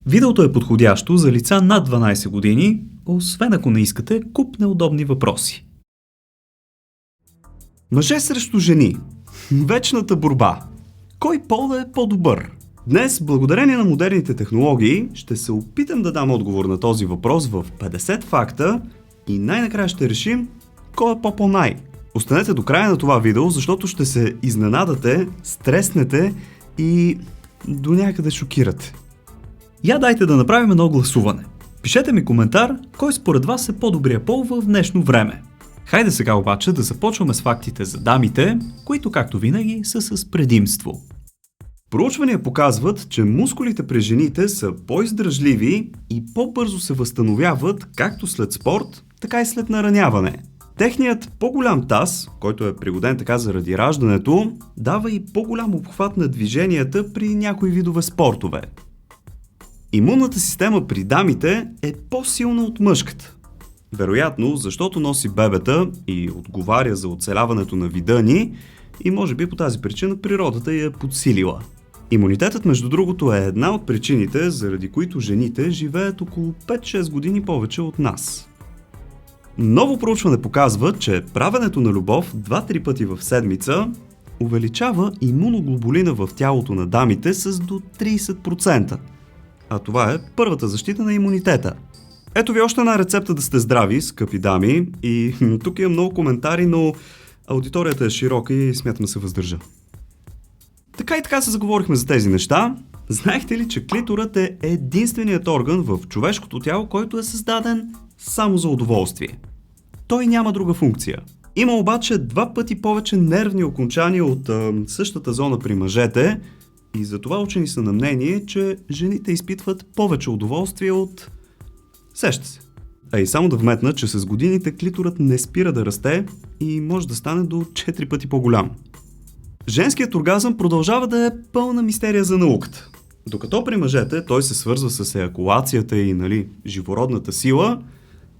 Видеото е подходящо за лица над 12 години, освен ако не искате куп неудобни въпроси. Мъже срещу жени. Вечната борба. Кой пол е по-добър? Днес, благодарение на модерните технологии, ще се опитам да дам отговор на този въпрос в 50 факта и най-накрая ще решим кой е по-най. Останете до края на това видео, защото ще се изненадате, стреснете и до някъде шокирате. Я дайте да направим едно гласуване. Пишете ми коментар, кой според вас е по-добрия пол в днешно време. Хайде сега обаче да започваме с фактите за дамите, които както винаги са с предимство. Проучвания показват, че мускулите при жените са по-издръжливи и по-бързо се възстановяват както след спорт, така и след нараняване. Техният по-голям таз, който е пригоден така заради раждането, дава и по-голям обхват на движенията при някои видове спортове. Имунната система при дамите е по-силна от мъжката. Вероятно, защото носи бебета и отговаря за оцеляването на вида ни и може би по тази причина природата я е подсилила. Имунитетът, между другото, е една от причините, заради които жените живеят около 5-6 години повече от нас. Ново проучване показва, че правенето на любов 2-3 пъти в седмица увеличава имуноглобулина в тялото на дамите с до 30%. А това е първата защита на имунитета. Ето ви още една рецепта да сте здрави, скъпи дами. И тук има много коментари, но аудиторията е широка и смятам да се въздържа. Така и така се заговорихме за тези неща. Знаехте ли, че клиторът е единственият орган в човешкото тяло, който е създаден само за удоволствие? Той няма друга функция. Има обаче 2 пъти повече нервни окончания от същата зона при мъжете и затова учени са на мнение, че жените изпитват повече удоволствие от... Сеща се. А и само да вметна, че с годините клиторът не спира да расте и може да стане до 4 пъти по-голям. Женският оргазъм продължава да е пълна мистерия за науката. Докато при мъжете той се свързва с еякулацията и живородната сила,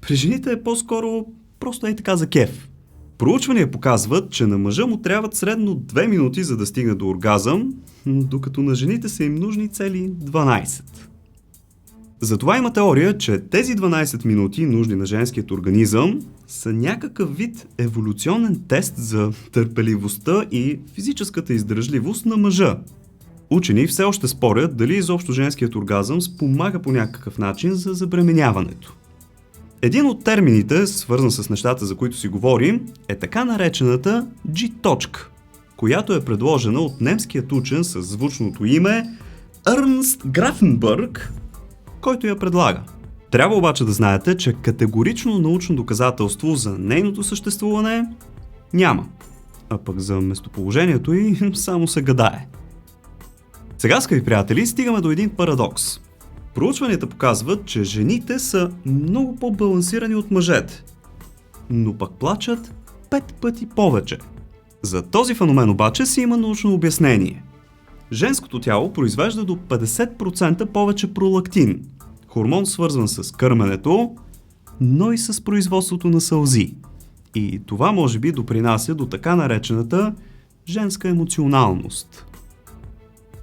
при жените е по-скоро просто е така за кеф. Проучвания показват, че на мъжа му трябват средно 2 минути за да стигне до оргазъм, докато на жените са им нужни цели 12. Затова има теория, че тези 12 минути, нужни на женският организъм, са някакъв вид еволюционен тест за търпеливостта и физическата издръжливост на мъжа. Учени все още спорят дали изобщо женският оргазъм спомага по някакъв начин за забременяването. Един от термините, свързан с нещата, за които си говорим, е така наречената G-точка, която е предложена от немският учен с звучното име Ернст Графенбърг, който я предлага. Трябва обаче да знаете, че категорично научно доказателство за нейното съществуване няма, а пък за местоположението й само се гадае. Сега, скъпи приятели, стигаме до един парадокс. Проучванията показват, че жените са много по-балансирани от мъжете, но пък плачат 5 пъти повече. За този феномен обаче си има научно обяснение. Женското тяло произвежда до 50% повече пролактин, хормон свързван с кърменето, но и с производството на сълзи. И това може би допринася до така наречената женска емоционалност.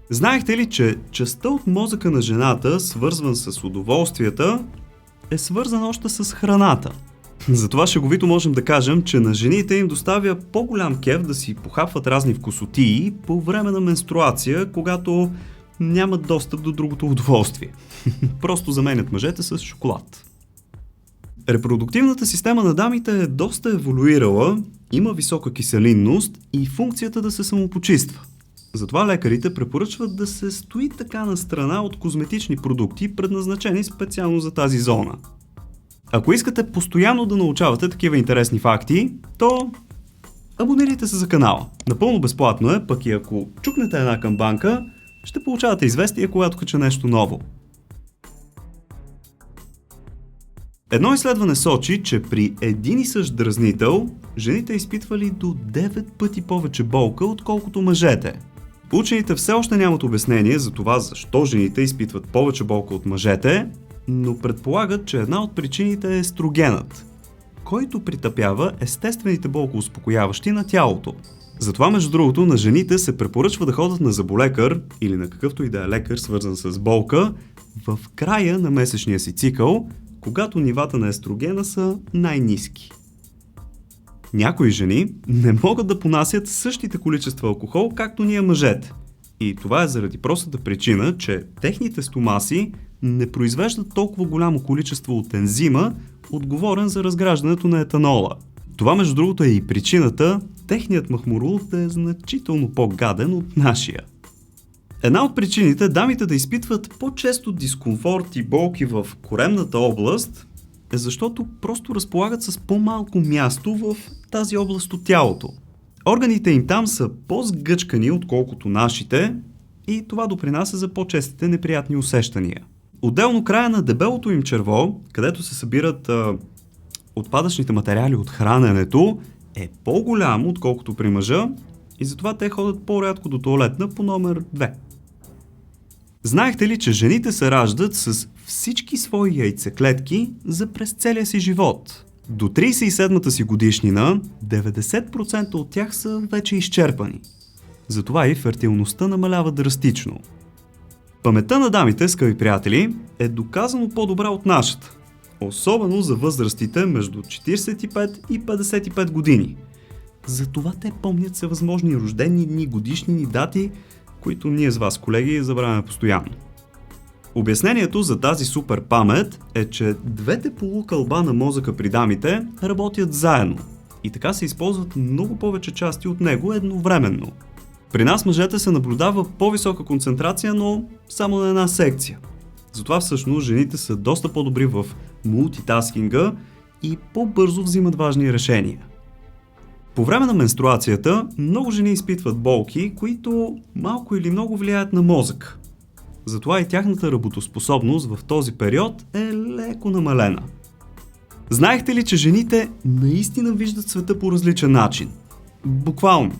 Знаехте ли, че частта от мозъка на жената, свързван с удоволствията, е свързана още с храната? Затова шеговито можем да кажем, че на жените им доставя по-голям кеф да си похапват разни вкусотии по време на менструация, когато нямат достъп до другото удоволствие. Просто заменят мъжете с шоколад. Репродуктивната система на дамите е доста еволюирала, има висока киселинност и функцията да се самопочиства. Затова лекарите препоръчват да се стои така на страна от козметични продукти, предназначени специално за тази зона. Ако искате постоянно да научавате такива интересни факти, то абонирайте се за канала. Напълно безплатно е, пък и ако чукнете една камбанка, ще получавате известие, когато кача нещо ново. Едно изследване сочи, че при един и същ дразнител, жените изпитвали до 9 пъти повече болка, отколкото мъжете. Учените все още нямат обяснение за това защо жените изпитват повече болка от мъжете, но предполагат, че една от причините е естрогенът, който притъпява естествените болкоуспокояващи на тялото. Затова, между другото, на жените се препоръчва да ходят на зъболекар или на какъвто и да е лекар, свързан с болка, в края на месечния си цикъл, когато нивата на естрогена са най-ниски. Някои жени не могат да понасят същите количества алкохол, както ние мъжете. И това е заради простата причина, че техните стомаси не произвеждат толкова голямо количество от ензима, отговорен за разграждането на етанола. Това, между другото, е и причината техният махмурлук да е значително по-гаден от нашия. Една от причините дамите да изпитват по-често дискомфорт и болки в коремната област е защото просто разполагат с по-малко място в тази област от тялото. Органите им там са по-сгъчкани, отколкото нашите, и това допринася за по-честите неприятни усещания. Отделно края на дебелото им черво, където се събират отпадъчните материали от храненето, е по-голямо, отколкото при мъжа, и затова те ходят по-рядко до тоалетна по номер 2. Знаехте ли, че жените се раждат с всички свои яйцеклетки за през целия си живот? До 37-та си годишнина 90% от тях са вече изчерпани. Затова и фертилността намалява драстично. Паметта на дамите, скъпи приятели, е доказано по-добра от нашата. Особено за възрастите между 45 и 55 години. Затова те помнят всевъзможни рождени дни, годишнини, дати, които ние с вас, колеги, забравяме постоянно. Обяснението за тази супер памет е, че двете полукълба на мозъка при дамите работят заедно и така се използват много повече части от него едновременно. При нас мъжете се наблюдава по-висока концентрация, но само на една секция. Затова всъщност жените са доста по-добри в мултитаскинга и по-бързо взимат важни решения. По време на менструацията много жени изпитват болки, които малко или много влияят на мозъка. Затова и тяхната работоспособност в този период е леко намалена. Знаехте ли, че жените наистина виждат света по различен начин? Буквално.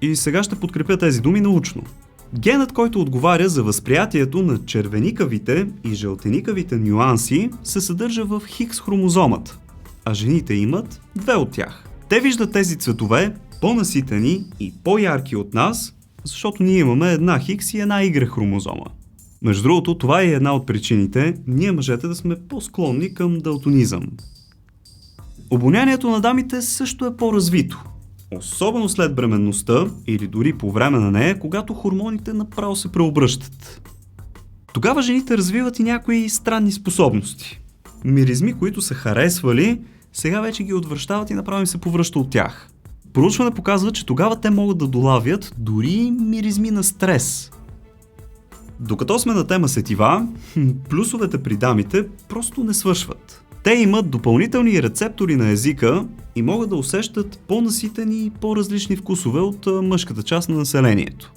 И сега ще подкрепя тези думи научно. Генът, който отговаря за възприятието на червеникавите и жълтеникавите нюанси, се съдържа в Хикс хромозомата, а жените имат две от тях. Те виждат тези цветове по-наситени и по-ярки от нас, защото ние имаме една Хикс и една Y хромозома. Между другото, това е една от причините ние мъжете да сме по-склонни към далтонизъм. Обонянието на дамите също е по-развито. Особено след бременността или дори по време на нея, когато хормоните направо се преобръщат. Тогава жените развиват и някои странни способности. Миризми, които са харесвали, сега вече ги отвръщават и направо им се повръща от тях. Проучване показва, че тогава те могат да долавят дори миризми на стрес. Докато сме на тема сетива, плюсовете при дамите просто не свършват. Те имат допълнителни рецептори на езика и могат да усещат по-наситени и по-различни вкусове от мъжката част на населението.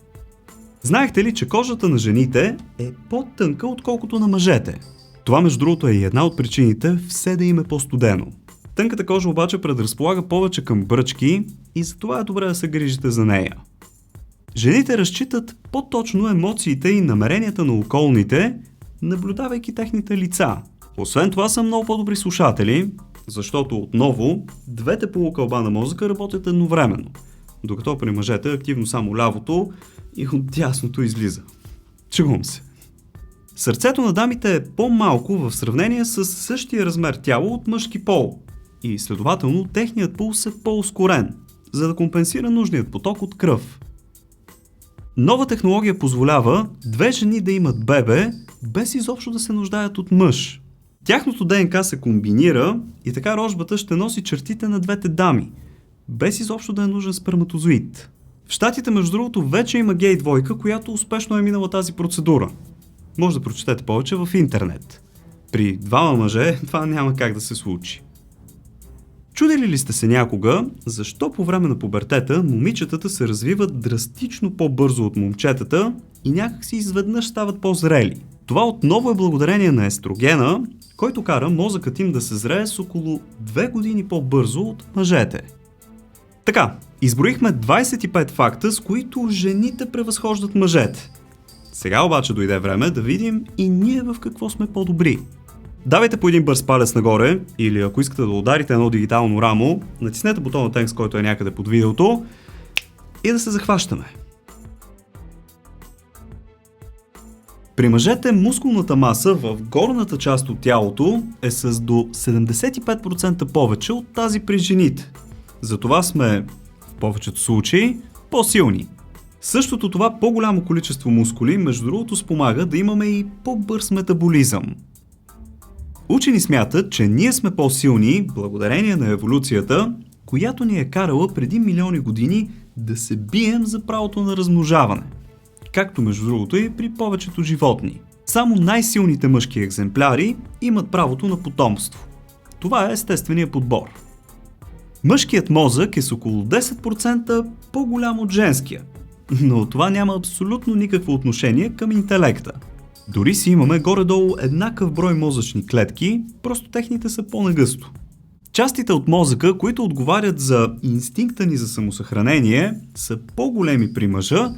Знаехте ли, че кожата на жените е по-тънка, отколкото на мъжете? Това, между другото, е и една от причините все да им е по-студено. Тънката кожа обаче предразполага повече към бръчки и затова е добре да се грижите за нея. Жените разчитат по-точно емоциите и намеренията на околните, наблюдавайки техните лица. Освен това са много по-добри слушатели, защото отново двете полукълба на мозъка работят едновременно, докато при мъжете активно само лявото и от дясното излиза. Чегувам се. Сърцето на дамите е по-малко в сравнение с същия размер тяло от мъжки пол и следователно техният пулс е по-ускорен, за да компенсира нужният поток от кръв. Нова технология позволява две жени да имат бебе, без изобщо да се нуждаят от мъж. Тяхното ДНК се комбинира и така рожбата ще носи чертите на двете дами, без изобщо да е нужен сперматозоид. В Щатите, между другото, вече има гей двойка, която успешно е минала тази процедура. Може да прочетете повече в интернет. При двама мъже това няма как да се случи. Чудили ли сте се някога, защо по време на пубертета момичетата се развиват драстично по-бързо от момчетата и някак си изведнъж стават по-зрели? Това отново е благодарение на естрогена, който кара мозъкът им да се зрее с около 2 години по-бързо от мъжете. Така, изброихме 25 факта, с които жените превъзхождат мъжете. Сега обаче дойде време да видим и ние в какво сме по-добри. Давайте по един бърз палец нагоре или ако искате да ударите едно дигитално рамо, натиснете бутона текст, който е някъде под видеото и да се захващаме. При мъжете мускулната маса в горната част от тялото е с до 75% повече от тази при жените. Затова сме, в повечето случаи, по-силни. Същото това по-голямо количество мускули, между другото, спомага да имаме и по-бърз метаболизъм. Учени смятат, че ние сме по-силни благодарение на еволюцията, която ни е карала преди милиони години да се бием за правото на размножаване. Както между другото и при повечето животни. Само най-силните мъжки екземпляри имат правото на потомство. Това е естественият подбор. Мъжкият мозък е с около 10% по-голям от женския, но това няма абсолютно никакво отношение към интелекта. Дори си имаме горе-долу еднакъв брой мозъчни клетки, просто техните са по-нагъсто. Частите от мозъка, които отговарят за инстинкта ни за самосъхранение, са по-големи при мъжа,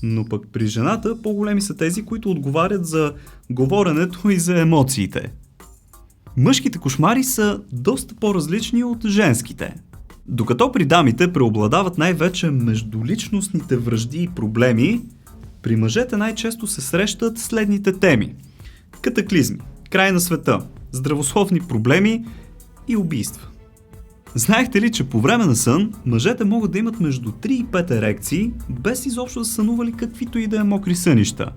но пък при жената по-големи са тези, които отговарят за говоренето и за емоциите. Мъжките кошмари са доста по-различни от женските. Докато при дамите преобладават най-вече междуличностните вражди и проблеми, при мъжете най-често се срещат следните теми: катаклизми, край на света, здравословни проблеми и убийства. Знаехте ли, че по време на сън мъжете могат да имат между 3 и 5 ерекции, без изобщо да са сънували каквито и да е мокри сънища?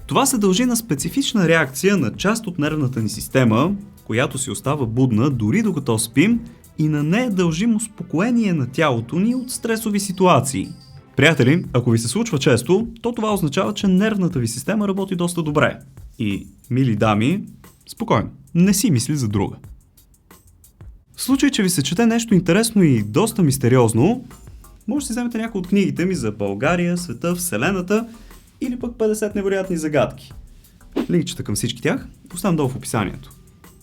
Това се дължи на специфична реакция на част от нервната ни система, която си остава будна дори докато спим, и на нея дължим успокоение на тялото ни от стресови ситуации. Приятели, ако ви се случва често, то това означава, че нервната ви система работи доста добре. И, мили дами, спокойно, не си мисли за друга. В случай, че ви се чете нещо интересно и доста мистериозно, може да си вземете някои от книгите ми за България, света, Вселената или пък 50 невероятни загадки. Линкчета към всички тях оставям долу в описанието.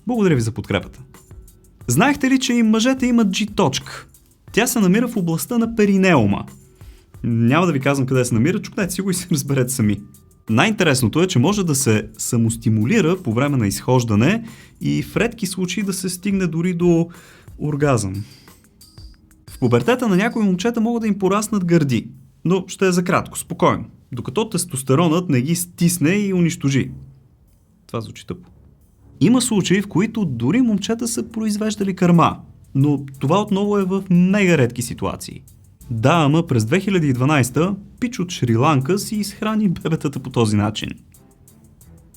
Благодаря ви за подкрепата. Знаехте ли, че и мъжете имат G-точка? Тя се намира в областта на перинеума. Няма да ви казвам къде се намира, чукнете си го и се разберете сами. Най-интересното е, че може да се самостимулира по време на изхождане и в редки случаи да се стигне дори до оргазъм. В пубертета на някои момчета могат да им пораснат гърди, но ще е за кратко, спокойно, докато тестостеронът не ги стисне и унищожи. Това звучи тъпо. Има случаи, в които дори момчета са произвеждали кърма, но това отново е в мега редки ситуации. Да, ама през 2012 пич от Шри-Ланка си изхрани бебетата по този начин.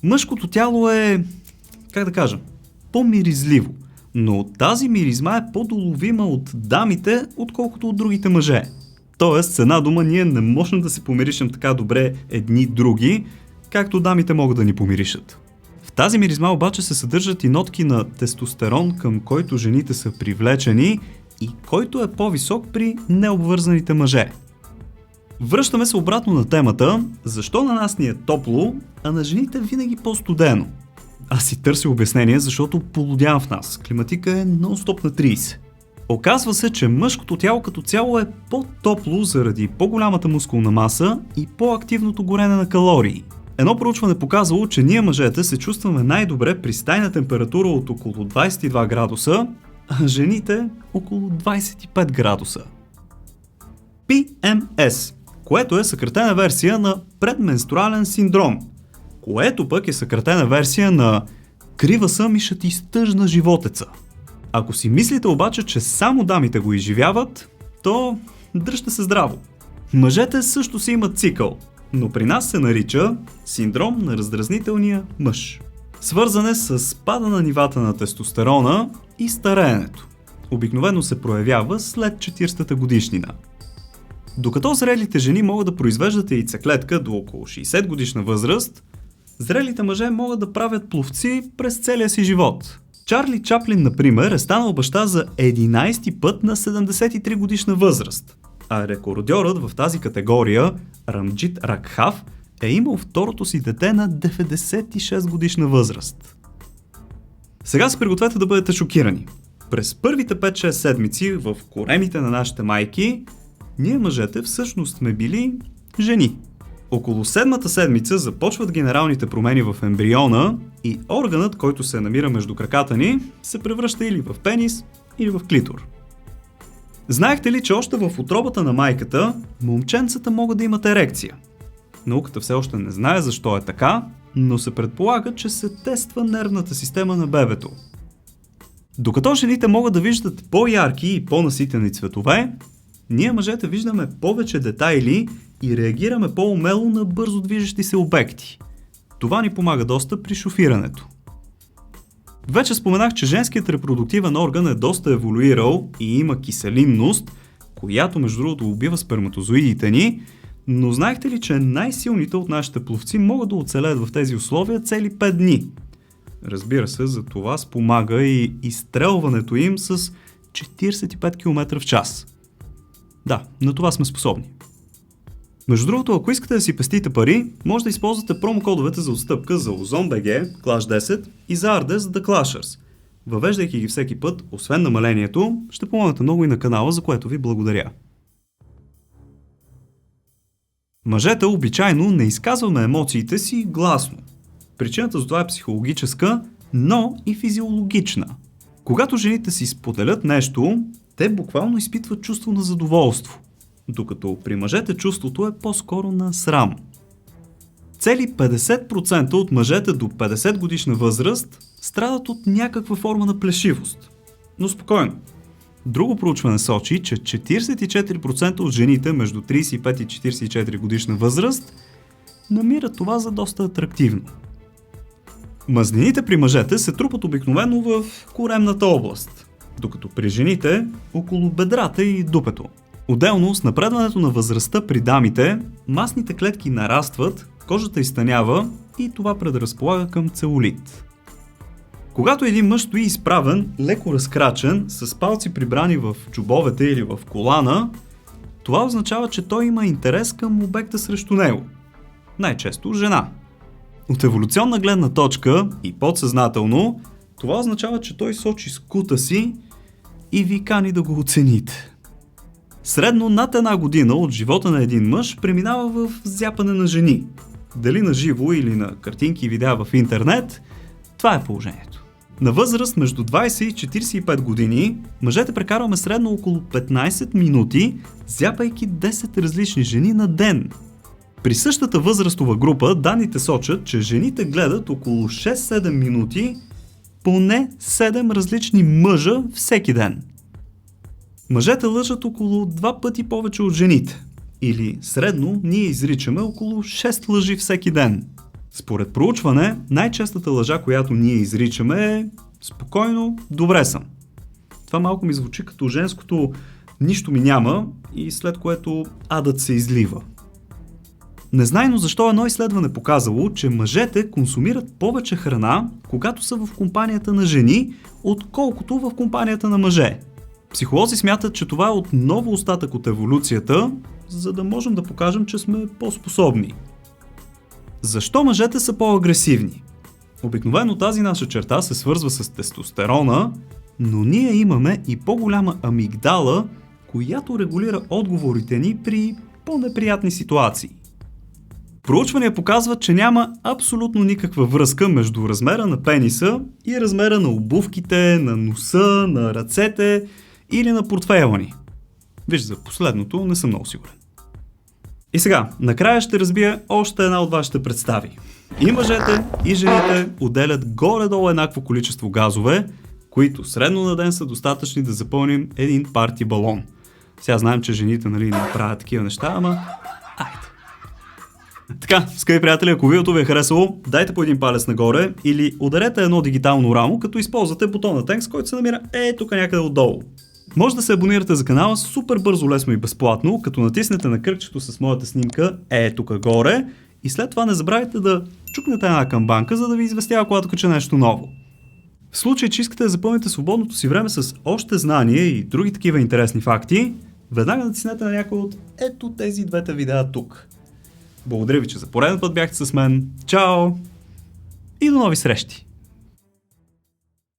Мъжкото тяло е, как да кажа, по-миризливо, но тази миризма е по-доловима от дамите, отколкото от другите мъже. Тоест, с една дума, ние не можем да се помиришем така добре едни други, както дамите могат да ни помиришат. В тази миризма обаче се съдържат и нотки на тестостерон, към който жените са привлечени и който е по-висок при необвързаните мъже. Връщаме се обратно на темата, защо на нас ни е топло, а на жените винаги по-студено. Аз си търся обяснение, защото полудявам в нас. Климатика е нон-стоп на 30. Оказва се, че мъжкото тяло като цяло е по-топло заради по-голямата мускулна маса и по-активното горене на калории. Едно проучване показало, че ние мъжете се чувстваме най-добре при стайна температура от около 22 градуса, а жените около 25 градуса. PMS, което е съкратена версия на предменструален синдром, което пък е съкратена версия на крива съм и ще ти стъжна животеца. Ако си мислите обаче, че само дамите го изживяват, то дръжте се здраво. Мъжете също си имат цикъл, но при нас се нарича синдром на раздразнителния мъж. Свързан е с спада на нивата на тестостерона и стареенето. Обикновено се проявява след 40-та годишнина. Докато зрелите жени могат да произвеждат яйцеклетка до около 60 годишна възраст, зрелите мъже могат да правят пловци през целия си живот. Чарли Чаплин, например, е станал баща за 11-ти път на 73 годишна възраст, а рекордьорът в тази категория, Рамджит Ракхав, е имал второто си дете на 96 годишна възраст. Сега се пригответе да бъдете шокирани. През първите 5-6 седмици в коремите на нашите майки, ние мъжете всъщност сме били жени. Около 7-та седмица започват генералните промени в ембриона и органът, който се намира между краката ни, се превръща или в пенис, или в клитор. Знаехте ли, че още в утробата на майката момченцата могат да имат ерекция? Науката все още не знае защо е така, но се предполага, че се тества нервната система на бебето. Докато жените могат да виждат по-ярки и по-наситени цветове, ние мъжете виждаме повече детайли и реагираме по-умело на бързо движещи се обекти. Това ни помага доста при шофирането. Вече споменах, че женският репродуктивен орган е доста еволюирал и има киселинност, която между другото убива сперматозоидите ни, но знаехте ли, че най-силните от нашите пловци могат да оцелеят в тези условия цели 5 дни? Разбира се, за това спомага и изстрелването им с 45 км в час. Да, на това сме способни. Между другото, ако искате да си пестите пари, може да използвате промокодовете за отстъпка за OzonBG, Clash 10 и за Ardes The Clashers. Въвеждайки ги всеки път, освен намалението, ще помогнете много и на канала, за което ви благодаря. Мъжете обичайно не изказваме емоциите си гласно. Причината за това е психологическа, но и физиологична. Когато жените си споделят нещо, те буквално изпитват чувство на задоволство, докато при мъжете чувството е по-скоро на срам. Цели 50% от мъжете до 50 годишна възраст страдат от някаква форма на плешивост. Но спокойно. Друго проучване сочи, че 44% от жените между 35 и 44 годишна възраст намират това за доста атрактивно. Мазнините при мъжете се трупат обикновено в коремната област, докато при жените около бедрата и дупето. Отделно с напредването на възрастта при дамите, масните клетки нарастват, кожата изтънява и това предразполага към целулит. Когато един мъж стои изправен, леко разкрачен, с палци прибрани в джобовете или в колана, това означава, че той има интерес към обекта срещу него. Най-често жена. От еволюционна гледна точка и подсъзнателно, това означава, че той сочи скута си и ви кани да го оцените. Средно над една година от живота на един мъж преминава в зяпане на жени. Дали на живо или на картинки и видеа в интернет, това е положението. На възраст между 20 и 45 години, мъжете прекарваме средно около 15 минути, зяпайки 10 различни жени на ден. При същата възрастова група данните сочат, че жените гледат около 6-7 минути поне 7 различни мъжа всеки ден. Мъжете лъжат около 2 пъти повече от жените. Или средно ние изричаме около 6 лъжи всеки ден. Според проучване, най-честата лъжа, която ние изричаме е спокойно, добре съм. Това малко ми звучи като женското нищо ми няма и след което адът се излива. Незнайно защо едно изследване показало, че мъжете консумират повече храна, когато са в компанията на жени, отколкото в компанията на мъже. Психолози смятат, че това е отново остатък от еволюцията, за да можем да покажем, че сме по-способни. Защо мъжете са по-агресивни? Обикновено тази наша черта се свързва с тестостерона, но ние имаме и по-голяма амигдала, която регулира отговорите ни при по-неприятни ситуации. Проучвания показват, че няма абсолютно никаква връзка между размера на пениса и размера на обувките, на носа, на ръцете или на портфейла ни. Виж, за последното не съм много сигурен. И сега, накрая ще разбия още една от вашите представи. И мъжете, и жените отделят горе-долу еднакво количество газове, които средно на ден са достатъчни да запълним един парти балон. Сега знаем, че жените не правят такива неща, ама айде. Така, скъпи приятели, ако видеото ви е харесало, дайте по един палец нагоре или ударете едно дигитално рамо, като използвате бутона Thanks, който се намира тук някъде отдолу. Може да се абонирате за канала супер бързо, лесно и безплатно, като натиснете на кръгчето с моята снимка тук горе и след това не забравяйте да чукнете една камбанка, за да ви известява, когато кача нещо ново. В случай, че искате да запълните свободното си време с още знания и други такива интересни факти, веднага натиснете на някой от тези двете видеа тук. Благодаря ви, че за пореден път бяхте с мен. Чао! И до нови срещи!